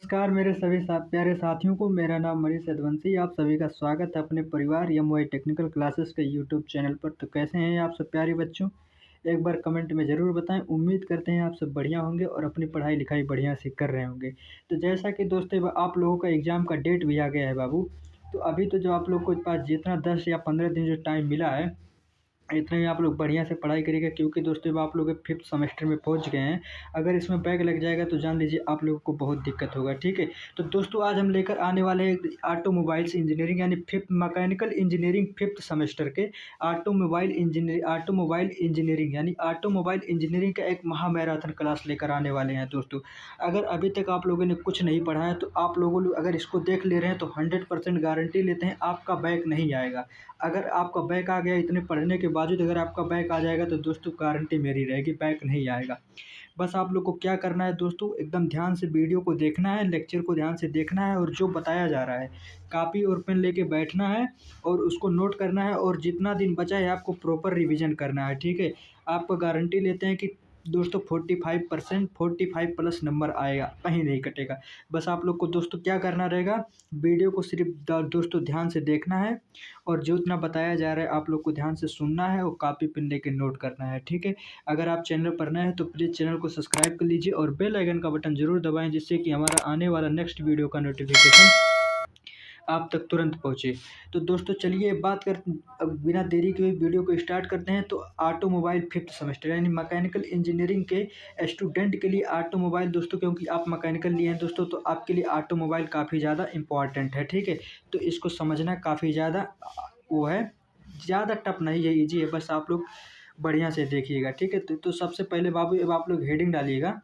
नमस्कार मेरे सभी प्यारे साथियों को। मेरा नाम मनीष यदुवंशी। आप सभी का स्वागत है अपने परिवार एम.वाई टेक्निकल क्लासेस के यूट्यूब चैनल पर। तो कैसे हैं आप सब प्यारे बच्चों? एक बार कमेंट में ज़रूर बताएं। उम्मीद करते हैं आप सब बढ़िया होंगे और अपनी पढ़ाई लिखाई बढ़िया से कर रहे होंगे। तो जैसा कि दोस्तों आप लोगों का एग्ज़ाम का डेट भी आ गया है बाबू। तो अभी तो जो आप लोग के पास जितना 10 या 15 दिन जो टाइम मिला है, इतने में आप लोग बढ़िया से पढ़ाई करिएगा, क्योंकि दोस्तों अब आप लोग 5th सेमेस्टर में पहुंच गए हैं। अगर इसमें बैक लग जाएगा तो जान लीजिए आप लोगों को बहुत दिक्कत होगा। ठीक है, तो दोस्तों आज हम लेकर आने वाले हैं ऑटोमोबाइल्स इंजीनियरिंग यानी fifth mechanical engineering 5th semester के ऑटोमोबाइल इंजीनियरिंग यानी ऑटोमोबाइल इंजीनियरिंग का एक महा मैराथन क्लास लेकर आने वाले हैं दोस्तों। अगर अभी तक आप लोगों ने कुछ नहीं पढ़ा है तो आप लोगों अगर इसको देख ले रहे हैं तो 100% गारंटी लेते हैं आपका बैक नहीं आएगा। अगर आपका बैक आ गया, इतने पढ़ने के बावजूद अगर आपका बैक आ जाएगा तो दोस्तों गारंटी मेरी रहेगी बैक नहीं आएगा। बस आप लोग को क्या करना है दोस्तों, एकदम ध्यान से वीडियो को देखना है, लेक्चर को ध्यान से देखना है और जो बताया जा रहा है कॉपी और पेन लेके बैठना है और उसको नोट करना है और जितना दिन बचा है आपको प्रॉपर रिवीजन करना है। ठीक है, आपको गारंटी लेते हैं कि दोस्तों 45% 45 प्लस नंबर आएगा, कहीं नहीं कटेगा। बस आप लोग को दोस्तों क्या करना रहेगा, वीडियो को सिर्फ दोस्तों ध्यान से देखना है और जो इतना बताया जा रहा है आप लोग को ध्यान से सुनना है और कॉपी पेन लेके नोट करना है। ठीक है, अगर आप चैनल पर नए हैं तो प्लीज़ चैनल को सब्सक्राइब कर लीजिए और बेल आइकन का बटन जरूर दबाएं, जिससे कि हमारा आने वाला नेक्स्ट वीडियो का नोटिफिकेशन आप तक तुरंत पहुँचे। तो दोस्तों चलिए बात कर, अब बिना देरी के वीडियो को स्टार्ट करते हैं। तो ऑटोमोबाइल 5th सेमेस्टर यानी मैकेनिकल इंजीनियरिंग के स्टूडेंट के लिए ऑटोमोबाइल दोस्तों, क्योंकि आप मैकेनिकल लिए हैं दोस्तों तो आपके लिए ऑटोमोबाइल काफ़ी ज़्यादा इम्पॉर्टेंट है। ठीक है, तो इसको समझना काफ़ी ज़्यादा वो है, ज़्यादा टफ नहीं है, ईजी है। बस आप लोग बढ़िया से देखिएगा। ठीक है, तो सबसे पहले बाबू अब आप लोग हेडिंग डालिएगा।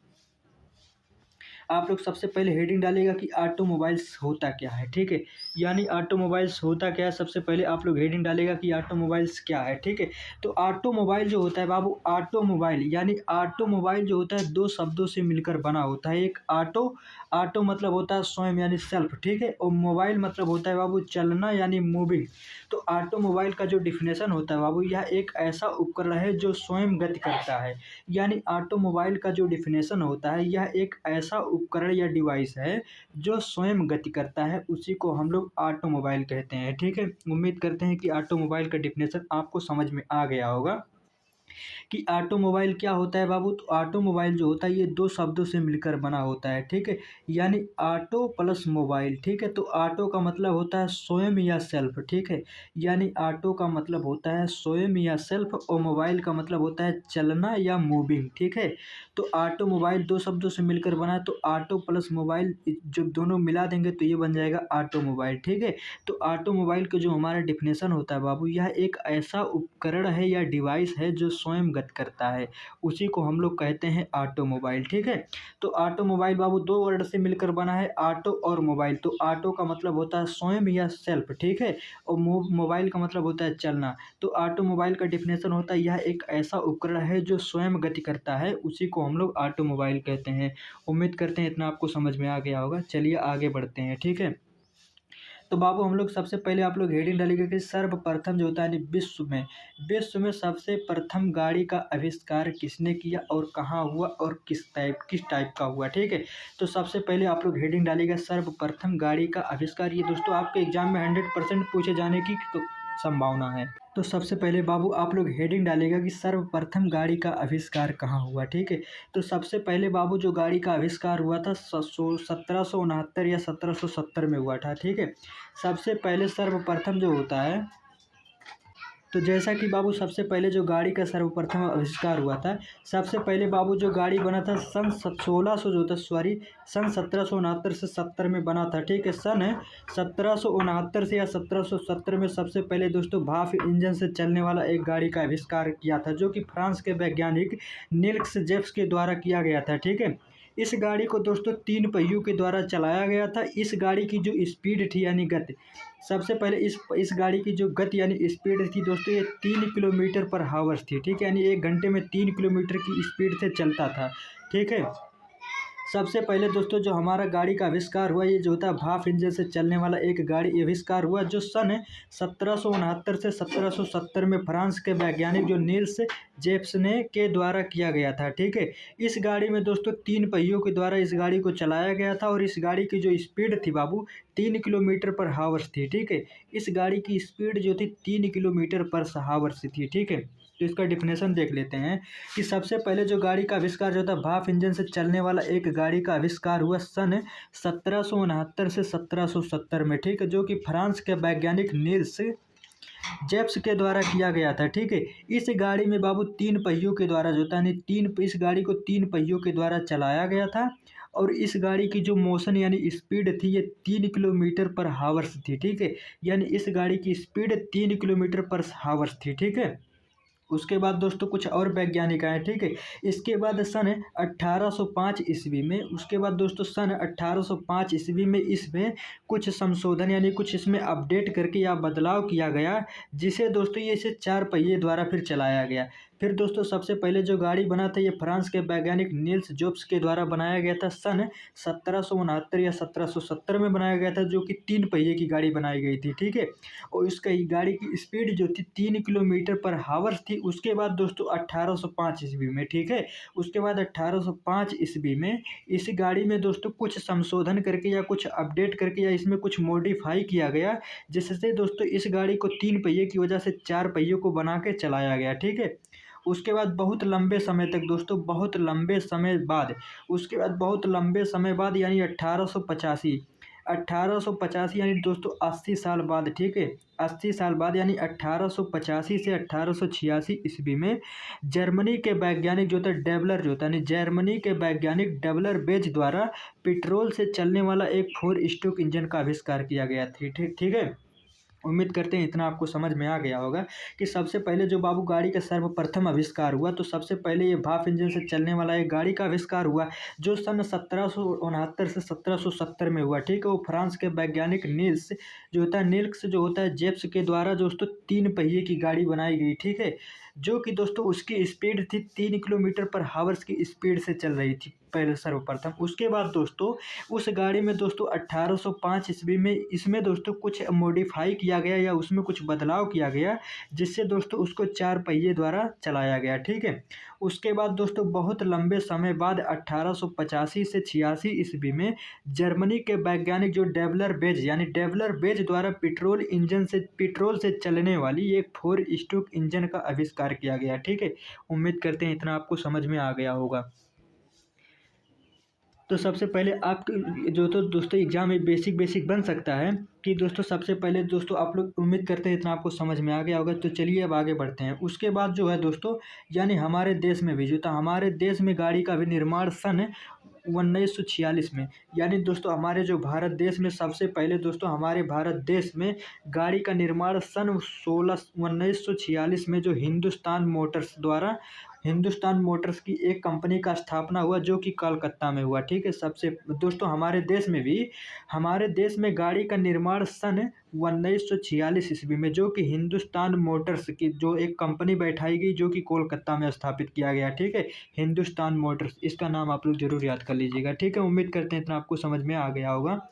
आप लोग सबसे पहले हेडिंग डालिएगा कि ऑटोमोबाइल्स होता क्या है। ठीक है, यानी ऑटोमोबाइल्स होता क्या है, सबसे पहले आप लोग हेडिंग डालेगा कि ऑटोमोबाइल्स क्या है। ठीक है, तो ऑटोमोबाइल जो होता है बाबू, ऑटोमोबाइल यानी ऑटोमोबाइल जो होता है दो शब्दों से मिलकर बना होता है। एक ऑटो, ऑटो मतलब होता है स्वयं यानी सेल्फ। ठीक है, और मोबाइल मतलब होता है बाबू चलना यानी मूविंग। तो ऑटोमोबाइल का जो डिफिनेशन होता है बाबू, यह एक ऐसा उपकरण है जो स्वयं गति करता है। यानी ऑटोमोबाइल का जो डिफिनेशन होता है, यह एक ऐसा उपकरण या डिवाइस है जो स्वयं गति करता है, उसी को हम लोग ऑटोमोबाइल कहते हैं। ठीक है, उम्मीद करते हैं कि ऑटोमोबाइल का डिफिनेशन आपको समझ में आ गया होगा कि ऑटोमोबाइल क्या होता है बाबू। तो ऑटोमोबाइल जो होता है ये दो शब्दों से मिलकर बना होता है। ठीक है, यानी ऑटो प्लस मोबाइल। ठीक है, तो ऑटो का मतलब होता है स्वयं या सेल्फ। ठीक है, यानी ऑटो का मतलब होता है स्वयं या सेल्फ और मोबाइल का मतलब होता है चलना या मूविंग। ठीक है, तो ऑटोमोबाइल दो शब्दों से मिलकर बना है, तो ऑटो प्लस मोबाइल जब दोनों मिला देंगे तो ये बन जाएगा ऑटोमोबाइल। ठीक है, तो ऑटोमोबाइल का जो हमारा डिफिनेशन होता है बाबू, यह एक ऐसा उपकरण है या डिवाइस है जो स्वयं गति करता है, उसी को हम लोग कहते हैं ऑटोमोबाइल। ठीक है, तो ऑटोमोबाइल बाबू दो वर्ड से मिलकर बना है, ऑटो और मोबाइल। तो ऑटो का मतलब होता है स्वयं या सेल्फ। ठीक है, और मोबाइल का मतलब होता है चलना। तो ऑटोमोबाइल का डिफिनेशन होता है यह एक ऐसा उपकरण है जो स्वयं गति करता है, उसी को हम लोग ऑटोमोबाइल कहते हैं। उम्मीद करते हैं इतना आपको समझ में आ गया होगा। चलिए आगे बढ़ते हैं। ठीक है, तो बाबू हम लोग सबसे पहले आप लोग हेडिंग डालिएगा कि सर्वप्रथम जो होता है यानी विश्व में सबसे प्रथम गाड़ी का आविष्कार किसने किया और कहाँ हुआ और किस टाइप का हुआ। ठीक है, तो सबसे पहले आप लोग हेडिंग डालिएगा सर्वप्रथम गाड़ी का आविष्कार। ये दोस्तों आपके एग्जाम में 100% पूछे जाने की संभावना है। तो सबसे पहले बाबू आप लोग हेडिंग डालेगा कि सर्वप्रथम गाड़ी का आविष्कार कहाँ हुआ। ठीक है, तो सबसे पहले बाबू जो गाड़ी का आविष्कार हुआ था 1769 या 1770 में हुआ था। ठीक है, सबसे पहले सर्वप्रथम जो होता है, तो जैसा कि बाबू सबसे पहले जो गाड़ी का सर्वप्रथम आविष्कार हुआ था, सबसे पहले बाबू जो गाड़ी बना था सन 1600 जो था, सॉरी सन 1769 से 70 में बना था। ठीक है, सन 1769 से या 1770 में सबसे पहले दोस्तों भाप इंजन से चलने वाला एक गाड़ी का आविष्कार किया था, जो कि फ्रांस के वैज्ञानिक निल्स जेप्स के द्वारा किया गया था। ठीक है, इस गाड़ी को दोस्तों 3 पहियों के द्वारा चलाया गया था। इस गाड़ी की जो स्पीड थी यानी गति, सबसे पहले इस गाड़ी की जो गति यानी स्पीड थी दोस्तों, ये 3 किलोमीटर पर हावर्स थी। ठीक है, यानी 1 घंटे में 3 किलोमीटर की स्पीड से चलता था। ठीक है, सबसे पहले दोस्तों जो हमारा गाड़ी का आविष्कार हुआ, ये जो होता है भाप इंजन से चलने वाला एक गाड़ी आविष्कार हुआ, जो सन 1769 से 1770 में फ्रांस के वैज्ञानिक जो नील्स जेप्सने के द्वारा किया गया था। ठीक है, इस गाड़ी में दोस्तों 3 पहियों के द्वारा इस गाड़ी को चलाया गया था और इस गाड़ी की जो स्पीड थी बाबू 3 किलोमीटर पर हावर्स थी। ठीक है, इस गाड़ी की स्पीड जो थी 3 किलोमीटर पर हावर्स थी। ठीक है, तो इसका डिफिनेशन देख लेते हैं कि सबसे पहले जो गाड़ी का आविष्कार जो था भाप इंजन से चलने वाला एक गाड़ी का आविष्कार हुआ सन 1769 से 1770 में। ठीक है, जो कि फ्रांस के वैज्ञानिक नील्स जेप्स के द्वारा किया गया था। ठीक है, इस गाड़ी में बाबू 3 पहियों के द्वारा जो था यानी इस गाड़ी को 3 पहियों के द्वारा चलाया गया था और इस गाड़ी की जो मोशन यानी स्पीड थी ये 3 किलोमीटर पर हावर्स थी। ठीक है, यानी इस गाड़ी की स्पीड 3 किलोमीटर पर हावर्स थी। ठीक है, उसके बाद दोस्तों कुछ और वैज्ञानिक आए। ठीक है, इसके बाद सन 1805 ईस्वी में, उसके बाद दोस्तों सन 1805 ईस्वी में इसमें कुछ संशोधन यानी कुछ इसमें अपडेट करके या बदलाव किया गया, जिसे दोस्तों ये इसे 4 पहिए द्वारा फिर चलाया गया। फिर दोस्तों सबसे पहले जो गाड़ी बना था ये फ्रांस के वैज्ञानिक नील्स जोब्स के द्वारा बनाया गया था, सन 1769 या 1770 में बनाया गया था, जो कि 3 पहिए की गाड़ी बनाई गई थी। ठीक है, और इसका गाड़ी की स्पीड जो थी 3 किलोमीटर पर हावर्स थी। उसके बाद दोस्तों 1805 ईस्वी में, ठीक है, उसके बाद 1805 ईस्वी में इस गाड़ी में दोस्तों कुछ संशोधन करके या कुछ अपडेट करके या इसमें कुछ मॉडिफाई किया गया, जिससे दोस्तों इस गाड़ी को 3 पहिए की वजह से 4 पहियों को बना के चलाया गया। ठीक है, उसके बाद बहुत लंबे समय तक दोस्तों बहुत लंबे समय बाद यानी 1885 यानी दोस्तों 80 साल बाद। ठीक है, 80 साल बाद यानी 1885 से 1886 ईस्वी में जर्मनी के वैज्ञानिक जो था डेवलर जो था यानी जर्मनी के वैज्ञानिक डेवलर बेज द्वारा पेट्रोल से चलने वाला एक 4 स्ट्रोक इंजन का आविष्कार किया गया थी। ठीक ठीक है, उम्मीद करते हैं इतना आपको समझ में आ गया होगा कि सबसे पहले जो बाबू गाड़ी का सर्वप्रथम आविष्कार हुआ, तो सबसे पहले ये भाप इंजन से चलने वाला एक गाड़ी का आविष्कार हुआ, जो सन 1769 से 1770 में हुआ। ठीक है, वो फ्रांस के वैज्ञानिक नील्स जो होता है जेप्स के द्वारा दोस्तों 3 पहिए की गाड़ी बनाई गई। ठीक है, जो कि दोस्तों उसकी स्पीड थी 3 किलोमीटर पर हावर्स की स्पीड से चल रही थी पहले सर्वप्रथम। उसके बाद दोस्तों उस गाड़ी में दोस्तों 1805 ईस्वी में इसमें दोस्तों कुछ मॉडिफाई किया गया या उसमें कुछ बदलाव किया गया, जिससे दोस्तों उसको 4 पहिए द्वारा चलाया गया। ठीक है, उसके बाद दोस्तों बहुत लंबे समय बाद 1885 से 86 ईस्वी में जर्मनी के वैज्ञानिक जो डेवलर बेज द्वारा पेट्रोल से चलने वाली एक 4 स्ट्रोक इंजन का आविष्कार किया गया। ठीक है, उम्मीद करते हैं इतना आपको समझ में आ गया होगा। तो सबसे पहले आप जो तो दोस्तों एग्जाम में बेसिक बन सकता है कि दोस्तों सबसे पहले दोस्तों आप लोग उम्मीद करते हैं इतना आपको समझ में आ गया होगा। तो चलिए अब आगे बढ़ते हैं। उसके बाद जो है दोस्तों यानी हमारे देश में भी जो था हमारे देश में गाड़ी का विनिर्माण सन 1946 में, यानी दोस्तों हमारे जो भारत देश में सबसे पहले दोस्तों हमारे भारत देश में गाड़ी का निर्माण सन 1946 में जो हिंदुस्तान मोटर्स की एक कंपनी का स्थापना हुआ, जो कि कलकत्ता में हुआ। ठीक है, सबसे दोस्तों हमारे देश में गाड़ी का निर्माण सन 1946 ईस्वी में जो कि हिंदुस्तान मोटर्स की जो एक कंपनी बैठाई गई, जो कि कोलकाता में स्थापित किया गया। ठीक है, हिंदुस्तान मोटर्स, इसका नाम आप लोग जरूर याद कर लीजिएगा। ठीक है, उम्मीद करते हैं इतना आपको समझ में आ गया होगा।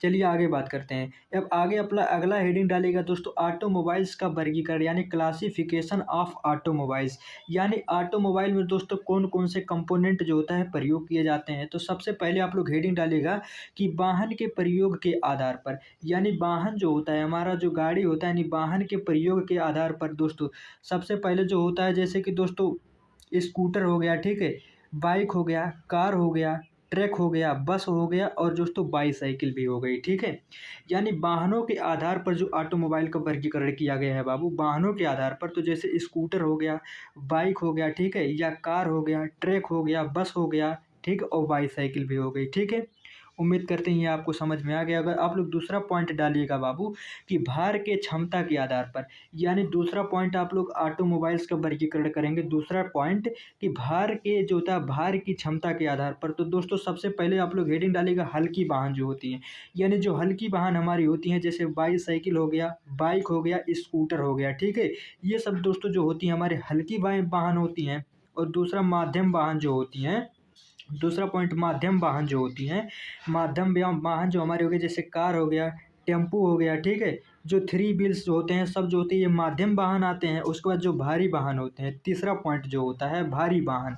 चलिए आगे बात करते हैं। अब आगे अपना अगला हेडिंग डालेगा दोस्तों ऑटोमोबाइल्स का वर्गीकरण यानी क्लासिफिकेशन ऑफ ऑटोमोबाइल्स, यानी ऑटोमोबाइल में दोस्तों कौन कौन से कंपोनेंट जो होता है प्रयोग किए जाते हैं। तो सबसे पहले आप लोग हेडिंग डालेगा कि वाहन के प्रयोग के आधार पर, यानी वाहन जो होता है हमारा जो गाड़ी होता है यानी वाहन के प्रयोग के आधार पर दोस्तों सबसे पहले जो होता है जैसे कि दोस्तों स्कूटर हो गया, ठीक है, बाइक हो गया, कार हो गया, ट्रक हो गया, बस हो गया और दोस्तों बाईसाइकिल भी हो गई। ठीक है, यानी वाहनों के आधार पर जो ऑटोमोबाइल का वर्गीकरण किया गया है बाबू, वाहनों के आधार पर, तो जैसे स्कूटर हो गया, बाइक हो गया, ठीक है, या कार हो गया, ट्रक हो गया, बस हो गया, ठीक है, और बाईसाइकिल भी हो गई। ठीक है, उम्मीद करते हैं ये आपको समझ में आ गया। अगर आप लोग दूसरा पॉइंट डालिएगा बाबू कि भार के क्षमता के आधार पर, यानी दूसरा पॉइंट आप लोग ऑटोमोबाइल्स का वर्गीकरण करेंगे। दूसरा पॉइंट कि भार के जो होता है भार की क्षमता के आधार पर, तो दोस्तों सबसे पहले आप लोग हेडिंग डालिएगा हल्की वाहन जो होती हैं, यानी जो हल्की वाहन हमारी होती हैं जैसे बाईसाइकिल हो गया, बाइक हो गया, स्कूटर हो गया। ठीक है, ये सब दोस्तों जो होती हैं हमारे हल्की वाहन होती हैं। और दूसरा माध्यम वाहन जो होती हैं दूसरा पॉइंट माध्यम वाहन जो होती हैं, वाहन जो हमारे हो गए, जैसे कार हो गया, टेम्पू हो गया, ठीक है। जो थ्री व्हील्स जो होते हैं सब जो होते हैं ये माध्यम वाहन आते हैं। उसके बाद जो भारी वाहन होते हैं, तीसरा पॉइंट जो होता है भारी वाहन।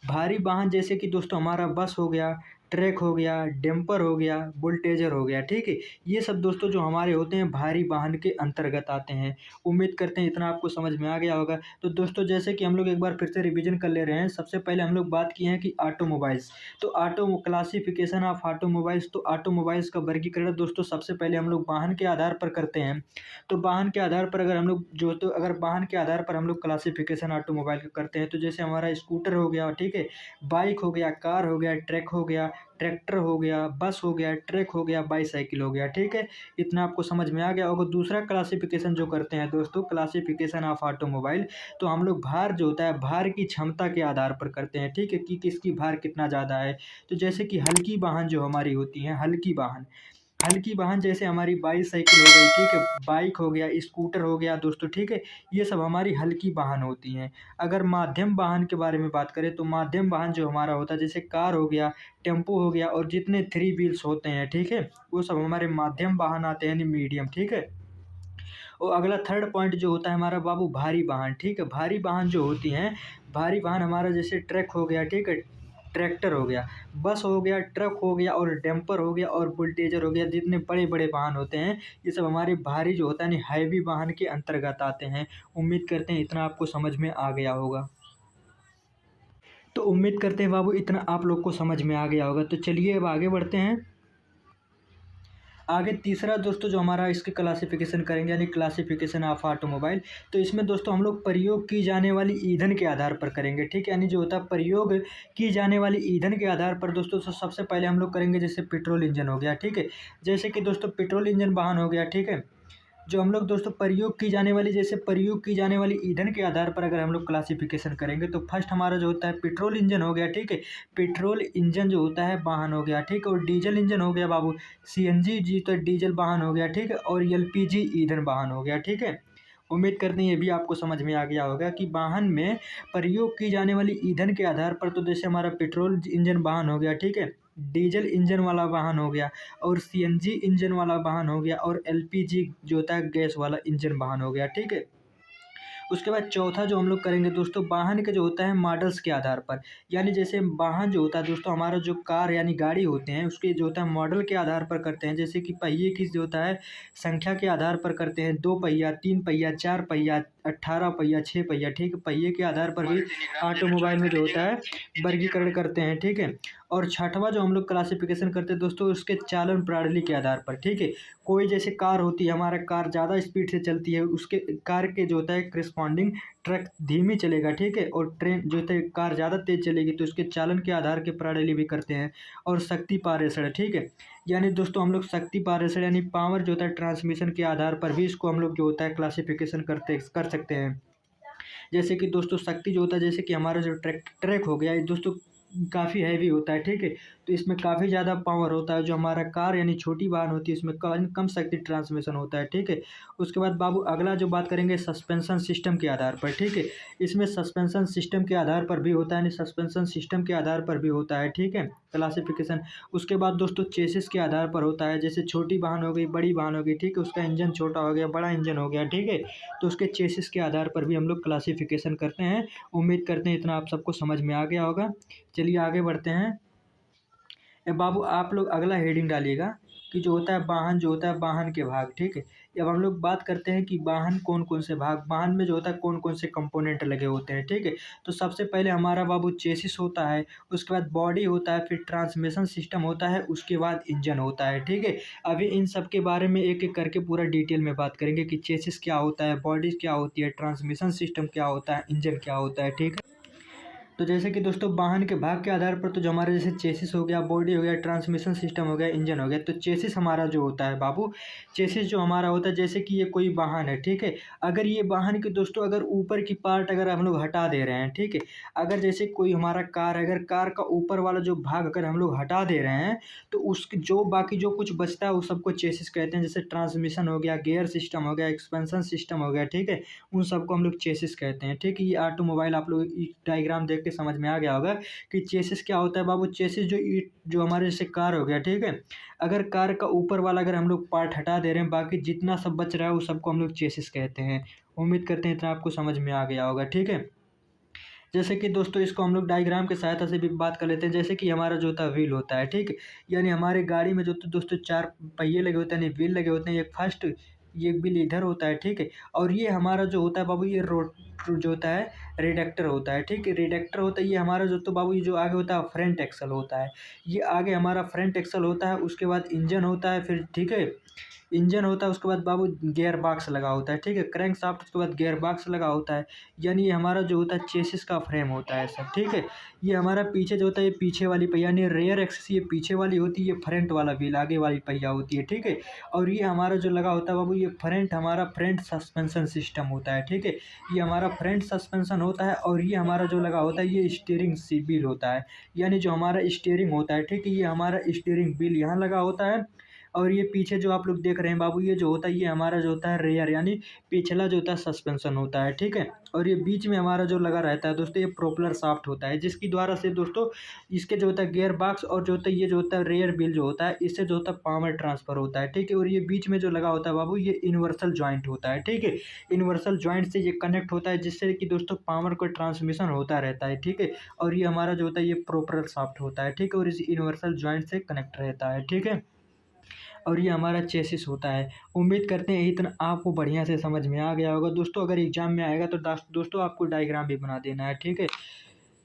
भारी वाहन जैसे कि दोस्तों हमारा बस हो गया, ट्रक हो गया, डंपर हो गया, बुलडोजर हो गया, ठीक है। ये सब दोस्तों जो हमारे होते हैं भारी वाहन के अंतर्गत आते हैं। उम्मीद करते हैं इतना आपको समझ में आ गया होगा। तो दोस्तों जैसे कि हम लोग एक बार फिर से रिवीजन कर ले रहे हैं। सबसे पहले हम लोग बात किए हैं कि ऑटोमोबाइल्स। तो क्लासिफिकेशन ऑफ ऑटोमोबाइल्स। तो ऑटोमोबाइल्स का वर्गीकरण दोस्तों सबसे पहले हम लोग वाहन के आधार पर करते हैं। तो वाहन के आधार पर अगर वाहन के आधार पर हम लोग क्लासिफिकेशन ऑटोमोबाइल का करते हैं, तो जैसे हमारा स्कूटर हो गया, ठीक है, बाइक हो गया, कार हो गया, ट्रक हो गया, ट्रैक्टर हो गया, बस हो गया, ट्रक हो गया, बाईसाइकिल हो गया, ठीक है। इतना आपको समझ में आ गया होगा। दूसरा क्लासिफिकेशन जो करते हैं दोस्तों, क्लासिफिकेशन ऑफ ऑटोमोबाइल। तो हम लोग भार जो होता है, भार की क्षमता के आधार पर करते हैं, ठीक है, कि किसकी भार कितना ज़्यादा है। तो जैसे कि हल्की वाहन जो हमारी होती हैं, हल्की वाहन जैसे हमारी बाईसाइकिल हो गई, ठीक है, बाइक हो गया, स्कूटर हो गया दोस्तों, ठीक है। ये सब हमारी हल्की वाहन होती हैं। अगर माध्यम वाहन के बारे में बात करें, तो माध्यम वाहन जो हमारा होता है, जैसे कार हो गया, टेम्पो हो गया, और जितने थ्री व्हील्स होते हैं, ठीक है, वो सब हमारे माध्यम वाहन आते हैं, यानी मीडियम, ठीक है। और अगला थर्ड पॉइंट जो होता है हमारा बाबू भारी वाहन, ठीक है। भारी वाहन जो होती हैं, भारी वाहन हमारा जैसे ट्रक हो गया, ठीक है, ट्रैक्टर हो गया, बस हो गया, ट्रक हो गया, और डंपर हो गया, और बुलडोजर हो गया। जितने बड़े बड़े वाहन होते हैं ये सब हमारे भारी जो होता है ना हैवी वाहन के अंतर्गत आते हैं। उम्मीद करते हैं इतना आपको समझ में आ गया होगा। तो उम्मीद करते हैं बाबू इतना आप लोग को समझ में आ गया होगा। तो चलिए अब आगे बढ़ते हैं। आगे तीसरा दोस्तों जो हमारा इसकी क्लासिफिकेशन करेंगे, यानी क्लासिफिकेशन ऑफ ऑटोमोबाइल। तो इसमें दोस्तों हम लोग प्रयोग की जाने वाली ईंधन के आधार पर करेंगे, ठीक है। यानी जो होता है प्रयोग की जाने वाली ईंधन के आधार पर दोस्तों, तो सबसे पहले हम लोग करेंगे जैसे पेट्रोल इंजन हो गया, ठीक है। जैसे कि दोस्तों पेट्रोल इंजन वाहन हो गया, ठीक है। जो हम लोग दोस्तों प्रयोग की जाने वाली ईंधन के आधार पर अगर हम लोग क्लासिफिकेशन करेंगे, तो फर्स्ट हमारा जो होता है पेट्रोल इंजन हो गया, ठीक है। पेट्रोल इंजन जो होता है वाहन हो गया, ठीक है। और डीजल इंजन हो गया बाबू, सीएनजी जी तो डीजल वाहन हो गया, ठीक है। और एलपीजी ईंधन वाहन हो गया, ठीक है। उम्मीद करते हैं ये भी आपको समझ में आ गया होगा कि वाहन में प्रयोग की जाने वाली ईंधन के आधार पर, तो जैसे हमारा पेट्रोल इंजन वाहन हो गया, ठीक है, डीजल इंजन वाला वाहन हो गया, और सीएनजी इंजन वाला वाहन हो गया, और एलपीजी जो होता है गैस वाला इंजन वाहन हो गया, ठीक है। उसके बाद चौथा जो हम लोग करेंगे दोस्तों, वाहन का जो होता है मॉडल्स के आधार पर। यानी जैसे वाहन जो होता है दोस्तों, हमारा जो कार यानी गाड़ी होते हैं उसके जो होता है मॉडल के आधार पर करते हैं। जैसे कि पहिए की जो होता है संख्या के आधार पर करते हैं, 2 पहिया, 3 पहिया, 4 पहिया, 18 पहिया, 6 पहिया, ठीक है। पहिए के आधार पर भी ऑटोमोबाइल में जो होता है वर्गीकरण करते हैं, ठीक है। और छठवां जो हम लोग क्लासिफिकेशन करते हैं दोस्तों, उसके चालन प्रणाली के आधार पर, ठीक है। कोई जैसे कार होती है, हमारा कार ज़्यादा स्पीड से चलती है, उसके कार के जो होता है करस्पॉन्डिंग ट्रक धीमी चलेगा, ठीक है। और ट्रेन जो होता है कार ज़्यादा तेज़ चलेगी, तो उसके चालन के आधार के प्रणाली भी करते हैं। और शक्ति पारेषण, ठीक है। यानी दोस्तों हम लोग शक्ति पारेषण यानी पावर जो होता है ट्रांसमिशन के आधार पर भी इसको हम लोग जो होता है क्लासिफिकेशन कर सकते हैं। जैसे कि दोस्तों शक्ति जो होता है, जैसे कि हमारा जो ट्रैक हो गया, ये दोस्तों काफ़ी हैवी होता है, ठीक है। तो इसमें काफ़ी ज़्यादा पावर होता है। जो हमारा कार यानी छोटी वाहन होती है, इसमें कम कम शक्ति ट्रांसमिशन होता है, ठीक है। उसके बाद बाबू अगला जो बात करेंगे सस्पेंशन सिस्टम के आधार पर, ठीक है। इसमें सस्पेंशन सिस्टम के आधार पर भी होता है, यानी सस्पेंशन सिस्टम के आधार पर भी होता है, ठीक है, क्लासिफिकेशन। उसके बाद दोस्तों चेसिस के आधार पर होता है। जैसे छोटी वाहन हो गई, बड़ी वाहन हो गई, ठीक है, उसका इंजन छोटा हो गया, बड़ा इंजन हो गया, ठीक है। तो उसके चेसिस के आधार पर भी हम लोग क्लासिफिकेशन करते हैं। उम्मीद करते हैं इतना आप सबको समझ में आ गया होगा। चलिए आगे बढ़ते हैं। बाबू आप लोग अगला हेडिंग डालिएगा कि जो होता है वाहन, जो होता है वाहन के भाग, ठीक है। अब हम लोग बात करते हैं कि वाहन कौन कौन से भाग, वाहन में जो होता है कौन कौन से कंपोनेंट लगे होते हैं, ठीक है। तो सबसे पहले हमारा बाबू चेसिस होता है, उसके बाद बॉडी होता है, फिर ट्रांसमिशन सिस्टम होता है, उसके बाद इंजन होता है, ठीक है। अभी इन सब के बारे में एक एक करके पूरा डिटेल में बात करेंगे कि चेसिस क्या होता है, बॉडी क्या होती है, ट्रांसमिशन सिस्टम क्या होता है, इंजन क्या होता है, ठीक है। तो जैसे कि दोस्तों वाहन के भाग के आधार पर, तो जो हमारे जैसे चेसिस हो गया, बॉडी हो गया, ट्रांसमिशन सिस्टम हो गया, इंजन हो गया। तो चेसिस हमारा जो होता है बाबू, चेसिस जो हमारा होता है, जैसे कि ये कोई वाहन है, ठीक है। अगर ये वाहन के दोस्तों अगर ऊपर की पार्ट अगर हम लोग हटा दे रहे हैं, ठीक है। अगर जैसे कोई हमारा कार है, अगर कार का ऊपर वाला जो भाग अगर हम लोग हटा दे रहे हैं, तो उसके जो बाकी जो कुछ बचता है वो सबको चेसिस कहते हैं। जैसे ट्रांसमिशन हो गया, गियर सिस्टम हो गया, एक्सपेंशन सिस्टम हो गया, ठीक है, उन सबको हम लोग चेसिस कहते हैं, ठीक है। ये ऑटोमोबाइल आप लोग डायग्राम देख के समझ में आ गया होगा कि चेसिस क्या होता है बाबू। चेसिस जो हमारे जैसे कार हो गया, ठीक है। अगर कार का ऊपर वाला अगर हम लोग पार्ट हटा दे रहे हैं, बाकी जितना सब बच रहा है वो सबको हम लोग चेसिस कहते हैं। उम्मीद करते हैं इतना आपको समझ में आ गया होगा, ठीक है। जैसे कि दोस्तों इसको हम लोग डायग्राम की सहायता से भी बात कर लेते हैं। जैसे कि हमारा जो होता है व्हील होता है, ठीक है। यानी हमारे गाड़ी में जो तो दोस्तों 4 पहिए लगे होते हैं, यानी व्हील लगे होते हैं। एक फर्स्ट, ये व्हील इधर होता है, ठीक है। और ये हमारा जो होता है बाबू, ये रोड जो होता है रिडक्टर होता है, ठीक है। रिडक्टर होता है ये हमारा जो तो बाबू, ये जो आगे होता है फ्रंट एक्सल होता है। ये आगे हमारा फ्रंट एक्सल होता है। उसके बाद इंजन होता है, फिर ठीक है। इंजन होता है, उसके बाद बाबू गियर बॉक्स लगा होता है, ठीक है। क्रैंक शाफ्ट, उसके बाद गियर बॉक्स लगा होता है। यानी ये हमारा जो होता है चेसिस का फ्रेम होता है सब, ठीक है। ये हमारा पीछे जो होता है ये पीछे वाली पहिया, यानी रेयर एक्सिस ये पीछे वाली होती है, ये फ्रंट वाला व्हील आगे वाली पहिया होती है, ठीक है। और ये हमारा जो लगा होता है बाबू, ये फ्रंट हमारा फ्रंट सस्पेंशन सिस्टम होता है, ठीक है। ये हमारा फ्रंट सस्पेंशन होता है। और ये हमारा जो लगा होता है ये स्टीयरिंग व्हील होता है। यानी जो हमारा स्टीयरिंग होता है, ठीक है। ये हमारा स्टीयरिंग व्हील यहाँ लगा होता है। और ये पीछे जो आप लोग देख रहे हैं बाबू, ये जो होता है ये हमारा जो होता है रेयर, यानी पिछला जो होता है सस्पेंशन होता है, ठीक है। और ये बीच में हमारा जो लगा रहता है दोस्तों, ये प्रोपेलर शाफ्ट होता है, जिसकी द्वारा से दोस्तों इसके जो होता है गियर बॉक्स और जो होता है ये जो होता है रेयर व्हील जो होता है, इससे जो होता है पावर ट्रांसफर होता है, ठीक है। और ये बीच में जो लगा होता है बाबू, ये यूनिवर्सल जॉइंट होता है, ठीक है। यूनिवर्सल जॉइंट से ये कनेक्ट होता है, जिससे कि दोस्तों पावर का ट्रांसमिशन होता रहता है, ठीक है। और ये हमारा जो होता है ये प्रोपेलर शाफ्ट होता है, ठीक है। और इस यूनिवर्सल जॉइंट से कनेक्ट रहता है, ठीक है। और ये हमारा चेसिस होता है। उम्मीद करते हैं इतना आपको बढ़िया से समझ में आ गया होगा दोस्तों। अगर एग्जाम में आएगा तो दोस्तों आपको डायग्राम भी बना देना है, ठीक है।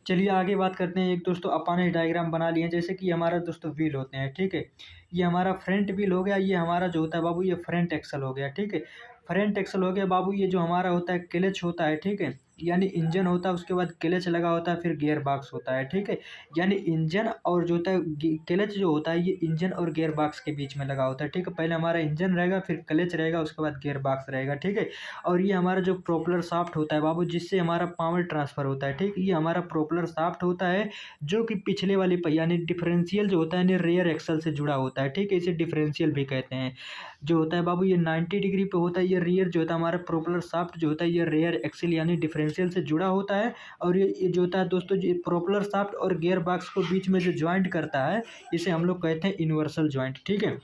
चलिए आगे बात करते हैं। एक दोस्तों अपन ने डायग्राम बना लिए हैं। जैसे कि हमारा दोस्तों व्हील होते हैं, ठीक है। ये हमारा फ्रंट व्हील हो गया। ये हमारा जो होता है बाबू, ये फ्रंट एक्सल हो गया, ठीक है। फ्रंट एक्सल हो गया बाबू। ये जो हमारा होता है क्लच होता है, ठीक है। यानी इंजन होता है, उसके बाद क्लच लगा होता है, फिर गियर बॉक्स होता है, ठीक है। यानी इंजन और जो होता है क्लच जो होता है ये इंजन और गियर बॉक्स के बीच में लगा होता है, ठीक है। पहले हमारा इंजन रहेगा, फिर क्लच रहेगा, उसके बाद गियर बॉक्स रहेगा, ठीक है। और ये हमारा जो प्रोपेलर शाफ्ट होता है बाबू, जिससे हमारा पावर ट्रांसफर होता है, ठीक। ये हमारा प्रोपेलर शाफ्ट होता है, जो कि पिछले वाली पहिया यानी डिफरेंशियल जो होता है यानी रेयर एक्सल से जुड़ा होता है, ठीक है। इसे डिफरेंशियल भी कहते हैं। जो होता है बाबू ये 90 डिग्री पे होता है। ये रियर जो होता है हमारा प्रोपेलर शाफ्ट जो होता है ये रेयर एक्सल यानी डिफरेंशियल से जुड़ा होता है। और ये जो होता है दोस्तों, ये प्रोपेलर शाफ्ट और गियर बॉक्स को बीच में जो ज्वाइंट करता है, इसे हम लोग कहते हैं यूनिवर्सल ज्वाइंट, ठीक है।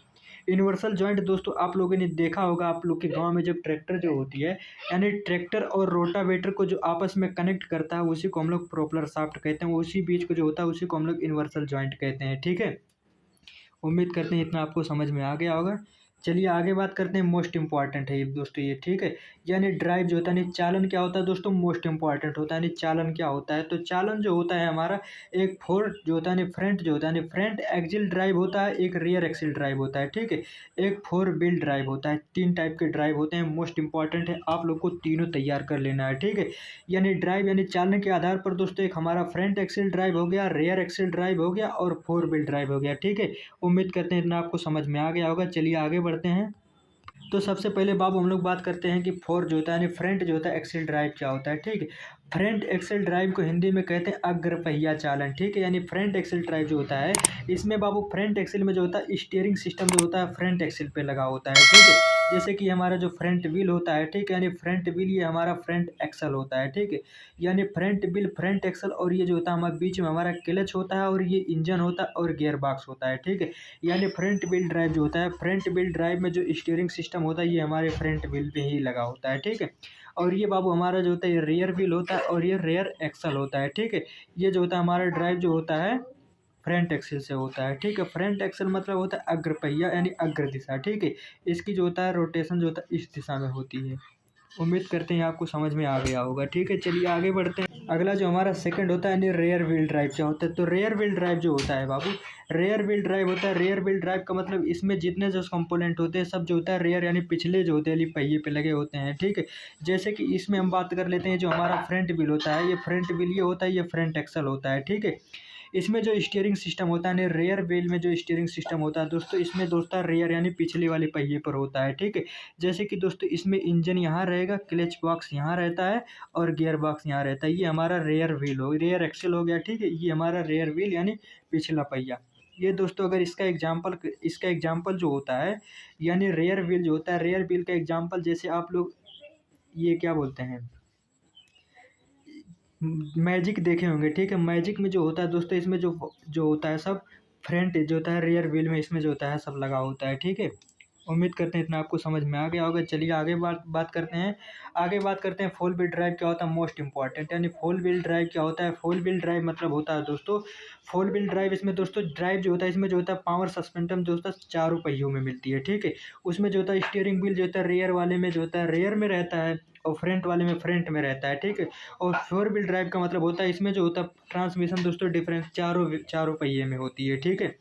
यूनिवर्सल जॉइंट दोस्तों आप लोगों ने देखा होगा, आप लोग के गांव में जब ट्रैक्टर जो होती है, यानी ट्रैक्टर और रोटावेटर को जो आपस में कनेक्ट करता है, उसी को हम लोग प्रोपेलर शाफ्ट कहते हैं। उसी बीच को जो होता है उसी को हम लोग यूनिवर्सल जॉइंट कहते हैं, ठीक है। उम्मीद करते हैं इतना आपको समझ में आ गया होगा। चलिए आगे बात करते हैं। मोस्ट इंपॉर्टेंट है ये दोस्तों, ये ठीक है। यानी ड्राइव जो होता है, यानी चालन क्या होता है दोस्तों, मोस्ट इंपॉर्टेंट होता है। यानी चालन क्या होता है, तो चालन जो होता है हमारा एक फोर जो होता है, यानी फ्रंट जो होता है, यानी फ्रंट एक्सिल ड्राइव होता है, एक रियर एक्सिल ड्राइव होता है, ठीक है। एक फोर व्हील ड्राइव होता है। 3 टाइप के ड्राइव होते हैं। मोस्ट इंपॉर्टेंट है, आप लोग को तीनों तैयार कर लेना है, ठीक है। यानी ड्राइव यानी चालन के आधार पर दोस्तों एक हमारा फ्रंट एक्सिल ड्राइव हो गया, रेयर एक्सिल ड्राइव हो गया और फोर व्हील ड्राइव हो गया, ठीक है। उम्मीद करते हैं इतना आपको समझ में आ गया होगा। चलिए आगे बढ़ते हैं। तो सबसे पहले बाबू हम लोग बात करते हैं कि फोर जो होता है यानी फ्रंट जो होता है एक्सिल ड्राइव क्या होता है, ठीक है। फ्रंट एक्सिल ड्राइव को हिंदी में कहते हैं अग्रपहिया चालन, ठीक है। यानी फ्रंट एक्सिल ड्राइव जो होता है, इसमें बाबू फ्रंट एक्सिल में जो होता है स्टीयरिंग सिस्टम जो होता है फ्रंट एक्सिल पे लगा होता है, ठीक है। जैसे कि हमारा जो फ्रंट व्हील होता है, ठीक है। यानी फ्रंट व्हील ये हमारा फ्रंट एक्सल होता है, ठीक है। यानी फ्रंट व्हील फ्रंट एक्सल, और ये जो होता है हमारे बीच में हमारा क्लच होता है, और ये इंजन होता है और गियर बॉक्स होता है, ठीक है। यानी फ्रंट व्हील ड्राइव जो होता है, फ्रंट व्हील ड्राइव में जो स्टीयरिंग सिस्टम होता है ये हमारे फ्रंट व्हील पे ही लगा होता है, ठीक है। और ये बाबू हमारा जो होता है ये रियर व्हील होता है, और ये रियर एक्सल होता है, ठीक है। ये जो होता है हमारा ड्राइव जो होता है फ्रंट एक्सिल से होता है, ठीक है। फ्रंट एक्सिल मतलब होता है अग्रपहिया यानी अग्र दिशा, ठीक है। इसकी जो होता है रोटेशन जो होता है इस दिशा में होती है। उम्मीद करते हैं आपको समझ में आ गया होगा, ठीक है। चलिए आगे बढ़ते हैं। अगला जो हमारा सेकंड होता है यानी रेयर व्हील ड्राइव क्या होता है, तो रेयर व्हील ड्राइव जो होता है बाबू, रेयर व्हील ड्राइव होता है। रेयर व्हील ड्राइव का मतलब इसमें जितने जो कंपोनेंट होते हैं सब जो होता है रेयर यानी पिछले जो होते हैं पहिए पे लगे होते हैं, ठीक है। जैसे कि इसमें हम बात कर लेते हैं जो हमारा फ्रंट व्हील होता है, ये फ्रंट व्हील ये होता है, ये फ्रंट एक्सल होता है, ठीक है। इसमें जो स्टीयरिंग सिस्टम होता है, रेयर व्हील में जो स्टीयरिंग सिस्टम होता है दोस्तों, इसमें दोस्तों रेयर यानी पिछले वाले पहिए पर होता है, ठीक है। जैसे कि दोस्तों इसमें इंजन यहाँ रहेगा, क्लच बॉक्स यहाँ रहता है और गियर बॉक्स यहाँ रहता है। ये हमारा रेयर व्हील हो, रेयर एक्सल हो गया, ठीक है। ये हमारा रेयर व्हील यानी पिछला पहिया। ये दोस्तों अगर इसका एग्जाम्पल जो होता है, यानी रेयर व्हील जो होता है, रेयर व्हील का एग्जाम्पल जैसे आप लोग ये क्या बोलते हैं, मैजिक देखे होंगे, ठीक है। मैजिक में जो होता है दोस्तों, इसमें जो जो होता है सब फ्रंट जो होता है, रियर व्हील में इसमें जो होता है सब लगा होता है, ठीक है। उम्मीद करते हैं इतना आपको समझ में आ गया होगा। चलिए आगे बात बात करते हैं। आगे बात करते हैं फोर व्हील ड्राइव क्या होता है, मोस्ट इंपॉर्टेंट। यानी फोर व्हील ड्राइव क्या होता है। फोर व्हील ड्राइव मतलब होता है दोस्तों, फोर व्हील ड्राइव इसमें दोस्तों ड्राइव जो होता है, इसमें जो होता है पावर सस्पेंशन जो होता है चारों पहियों में मिलती है, ठीक है। उसमें जो होता है स्टीयरिंग व्हील जो होता है रेयर वाले में जो होता है रेयर में रहता है, और फ्रंट वाले में फ्रंट में रहता है, ठीक है। और फोर व्हील ड्राइव का मतलब होता है इसमें जो होता है ट्रांसमिशन दोस्तों डिफरेंस चारों चारों पहिए में होती है, ठीक है।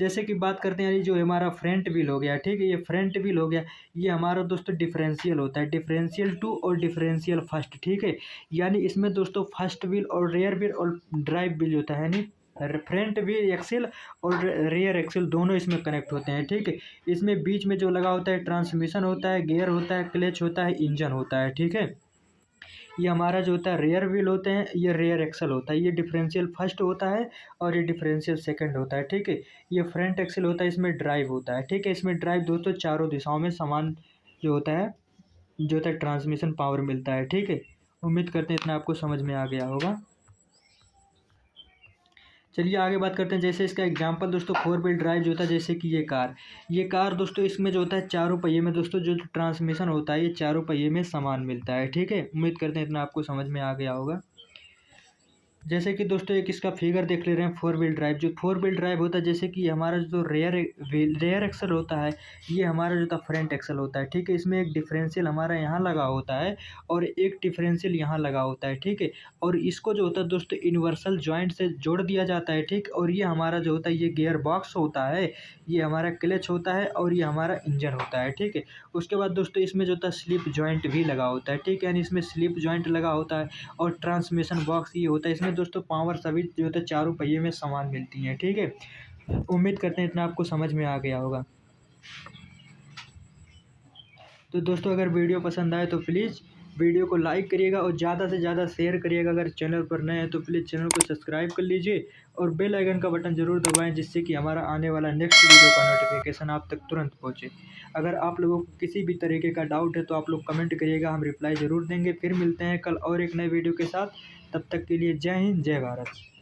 जैसे कि बात करते हैं, ये जो हमारा फ्रंट व्हील हो गया, ठीक है, ये फ्रंट व्हील हो गया, ये हमारा दोस्तों डिफरेंशियल होता है, डिफरेंशियल टू और डिफरेंशियल फर्स्ट, ठीक है। यानी इसमें दोस्तों फर्स्ट व्हील और रेयर व्हील और ड्राइव व्हील होता है, यानी फ्रंट व्हील एक्सिल और रेयर एक्सिल दोनों इसमें कनेक्ट होते हैं, ठीक है। इसमें बीच में जो लगा होता है ट्रांसमिशन होता है, गियर होता है, क्लच होता है, इंजन होता है, ठीक है। ये हमारा जो होता है रेयर व्हील होते हैं, ये रेयर एक्सल होता है, ये डिफरेंशियल फर्स्ट होता है और ये डिफरेंशियल सेकंड होता है, ठीक है। ये फ्रंट एक्सल होता है, इसमें ड्राइव होता है, ठीक है। इसमें ड्राइव दोस्तों चारों दिशाओं में समान जो होता है, जो होता है ट्रांसमिशन पावर मिलता है, ठीक है। उम्मीद करते हैं इतना आपको समझ में आ गया होगा। चलिए आगे बात करते हैं। जैसे इसका एग्जांपल दोस्तों फोर व्हील ड्राइव जो होता है, जैसे कि ये कार दोस्तों, इसमें जो होता है चारों पहिए में दोस्तों जो ट्रांसमिशन होता है, ये चारों पहिए में समान मिलता है, ठीक है। उम्मीद करते हैं इतना आपको समझ में आ गया होगा। जैसे कि दोस्तों एक इसका फिगर देख ले रहे हैं, फोर व्हील ड्राइव। जो फोर व्हील ड्राइव होता है, जैसे कि हमारा जो रेयर एक्सल होता है, ये हमारा जो था फ्रंट एक्सल होता है, ठीक है। इसमें एक डिफरेंशियल हमारा यहाँ लगा होता है और एक डिफरेंशियल यहाँ लगा होता है, ठीक है। और इसको जो होता है दोस्तों यूनिवर्सल जॉइंट से जोड़ दिया जाता है, ठीक। और ये हमारा जो होता है ये गियर बॉक्स होता है, ये हमारा क्लच होता है और ये हमारा इंजन होता है, ठीक है। उसके बाद दोस्तों इसमें जो होता है स्लिप जॉइंट भी लगा होता है, ठीक है। यानी इसमें स्लिप जॉइंट लगा होता है और ट्रांसमिशन बॉक्स ये होता है। इसमें दोस्तों पावर सभी जो होता है चारों पहिए में समान मिलती हैं, ठीक है। उम्मीद करते हैं इतना आपको समझ में आ गया होगा। तो दोस्तों अगर वीडियो पसंद आए तो प्लीज़ वीडियो को लाइक करिएगा और ज़्यादा से ज़्यादा शेयर करिएगा। अगर चैनल पर नए हैं तो प्लीज़ चैनल को सब्सक्राइब कर लीजिए और बेल आइकन का बटन ज़रूर दबाएं, जिससे कि हमारा आने वाला नेक्स्ट वीडियो का नोटिफिकेशन आप तक तुरंत पहुंचे। अगर आप लोगों को किसी भी तरीके का डाउट है तो आप लोग कमेंट करिएगा, हम रिप्लाई ज़रूर देंगे। फिर मिलते हैं कल और एक नए वीडियो के साथ। तब तक के लिए जय हिंद, जय भारत।